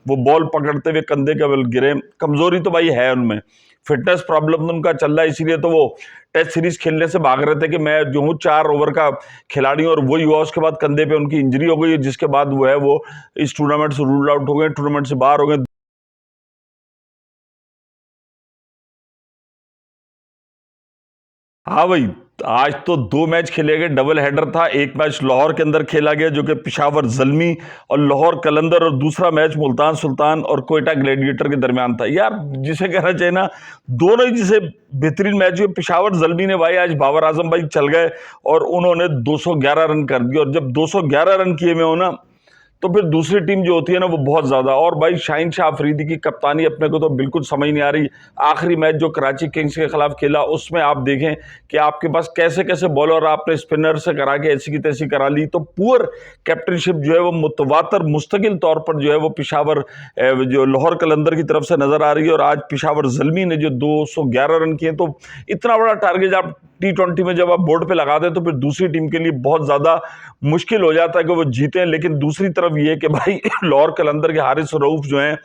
वो बॉल पकड़ते हुए कंधे के बल गिरे। कमजोरी तो भाई है उनमें, फिटनेस प्रॉब्लम तो उनका चल रहा है, इसीलिए तो वो टेस्ट सीरीज खेलने से भाग रहे थे कि मैं जो हूँ 4 ओवर का खिलाड़ी हूं, और वही हुआ। उसके बाद कंधे पे उनकी इंजरी हो गई, जिसके बाद वो है वो इस टूर्नामेंट से रूल आउट हो गए, टूर्नामेंट से बाहर हो गए। हाँ भाई, आज तो 2 मैच खेले गए, डबल हेडर था। एक मैच लाहौर के अंदर खेला गया जो कि पेशावर जल्मी और लाहौर कलंदर, और दूसरा मैच मुल्तान सुल्तान और कोयटा ग्लैडिएटर के दरमियान था। यार जिसे कहना चाहिए ना, दोनों ही जिसे बेहतरीन मैच हुए। पेशावर जल्मी ने भाई आज बाबर आजम भाई चल गए और उन्होंने 211 रन कर दिए, और जब 211 रन किए में हो ना, तो फिर दूसरी टीम जो होती है ना वो बहुत ज्यादा। और भाई शाहीन शाह अफरीदी की कप्तानी अपने को तो बिल्कुल समझ नहीं आ रही। आखिरी मैच जो कराची किंग्स के खिलाफ खेला, उसमें आप देखें कि आपके पास कैसे कैसे बॉलर आपने स्पिनर से करा के ऐसी की तैसी करा ली। तो पुअर कैप्टनशिप जो है वो मुतवातर मुस्तकिल तौर पर जो है वो पेशावर जो लाहौर कलंदर की तरफ से नजर आ रही है। और आज पेशावर जल्मी ने जो 211 रन किए, तो इतना बड़ा टारगेट आप T20 में जब आप बोर्ड पे लगा दें तो फिर दूसरी टीम के लिए बहुत ज्यादा मुश्किल हो जाता है कि वो जीते। लेकिन दूसरी तरफ ये कि भाई लाहौर कलंदर के हारिस रऊफ जो हैं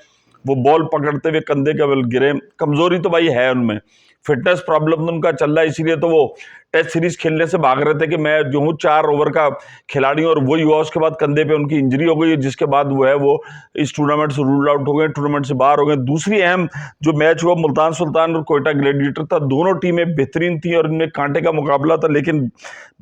वो बॉल पकड़ते हुए कंधे के बल गिरे। कमजोरी तो भाई है उनमें, फिटनेस प्रॉब्लम तो उनका चल रहा है, इसीलिए तो वो टेस्ट सीरीज खेलने से भाग रहे थे कि मैं जो हूँ 4 ओवर का खिलाड़ी हूं, और वही हुआ। उसके बाद कंधे पे उनकी इंजरी हो गई, जिसके बाद वो है वो इस टूर्नामेंट से रूल आउट हो गए, टूर्नामेंट से बाहर हो गए। दूसरी अहम जो मैच हुआ मुल्तान सुल्तान और कोयटा ग्लैडिएटर था, दोनों टीमें बेहतरीन थी और इनमें कांटे का मुकाबला था। लेकिन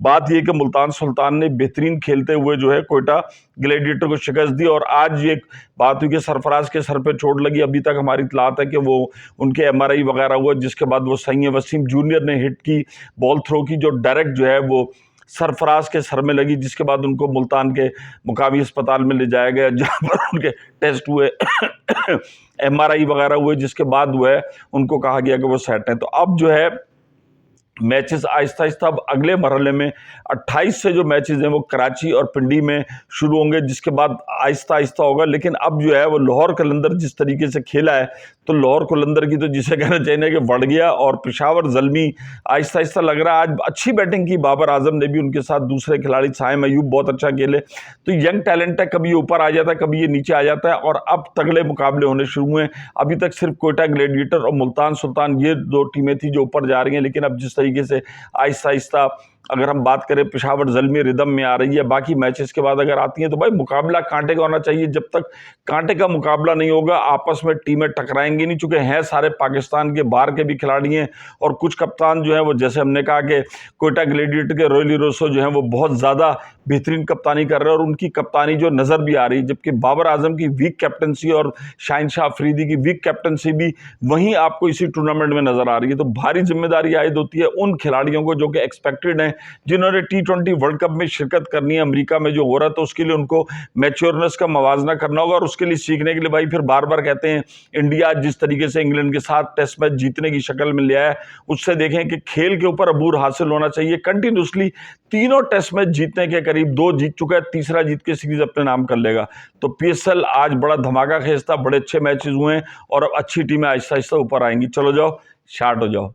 बात यह कि मुल्तान सुल्तान ने बेहतरीन खेलते हुए जो है कोयटा ग्लैडिएटर को शिकस्त दी। और आज ये बात हुई कि सरफराज के सर पे चोट लगी। अभी तक हमारी इतलात है कि वो उनके MRI वगैरह हुआ, जिसके बाद वो सही वसीम जूनियर ने हिट की, बॉल थ्रो की, जो डायरेक्ट जो है वो सरफराज के सर में लगी, जिसके बाद उनको मुल्तान के मुकामी अस्पताल में ले जाया गया, जहां पर उनके टेस्ट हुए MRI वगैरह हुए, जिसके बाद वो है उनको कहा गया कि वो सेट है। तो अब जो है मैचेस आहिस्ता आहिस्ता अब अगले मरहले में 28 से जो मैचेस हैं वो कराची और पिंडी में शुरू होंगे, जिसके बाद आहिस्ता आहिस्ता होगा। लेकिन अब जो है वो लाहौर कलंदर जिस तरीके से खेला है, तो लाहौर कलंदर की तो जिसे कहना चाहिए कि बढ़ गया। और पेशावर जल्मी आहिस्ता आहिस्ता लग रहा है, आज अच्छी बैटिंग की बाबर आजम ने भी, उनके साथ दूसरे खिलाड़ी साइम अयूब बहुत अच्छा खेले। तो यंग टैलेंट है, कभी ये ऊपर आ जाता है, कभी ये नीचे आ जाता है। और अब तगड़े मुकाबले होने शुरू हुए हैं। अभी तक सिर्फ कोयटा ग्लैडिएटर और मुल्तान सुल्तान ये 2 टीमें थी जो ऊपर जा रही हैं, लेकिन अब जिस तरीके से आहिस्ता आहिस्ता अगर हम बात करें पेशावर जल्मी रिदम में आ रही है, बाकी मैचेस के बाद अगर आती हैं, तो भाई मुकाबला कांटे का होना चाहिए। जब तक कांटे का मुकाबला नहीं होगा, आपस में टीमें टकराएंगी नहीं, चूंकि हैं सारे पाकिस्तान के बाहर के भी खिलाड़ी हैं। और कुछ कप्तान जो है वो, जैसे हमने कहा कि कोयटा ग्लैडिएटर के रोयली रोसो जो है वो बहुत ज्यादा बेहतरीन कप्तानी कर रहे हैं, और उनकी कप्तानी जो नजर भी आ रही है। जबकि बाबर आजम की वीक कैप्टनसी और शाहीन शाह अफरीदी की वीक कैप्टनसी भी वहीं आपको इसी टूर्नामेंट में नजर आ रही है। तो भारी जिम्मेदारी आयद होती है उन खिलाड़ियों को जो कि एक्सपेक्टेड हैं, जिन्होंने T20 वर्ल्ड कप में शिरकत करनी है। अमेरिका में जो हो रहा है, तो उसके लिए उनको मैच्योरनेस का मवाजना करना होगा। और उसके लिए सीखने के लिए भाई फिर बार बार कहते हैं, इंडिया जिस तरीके से इंग्लैंड के साथ टेस्ट मैच जीतने की शक्ल में ले आया, उससे देखें कि खेल के ऊपर अबूर हासिल होना चाहिए। कंटिन्यूसली 3 टेस्ट मैच जीतने के करीब 2 जीत चुका है, तीसरा जीत के सीरीज अपने नाम कर लेगा। तो PSL आज बड़ा धमाका खेज था, बड़े अच्छे मैचेस हुए हैं, और अब अच्छी टीमें आहिस्ता आहिस्ता ऊपर आएंगी। चलो जाओ, स्टार्ट हो जाओ।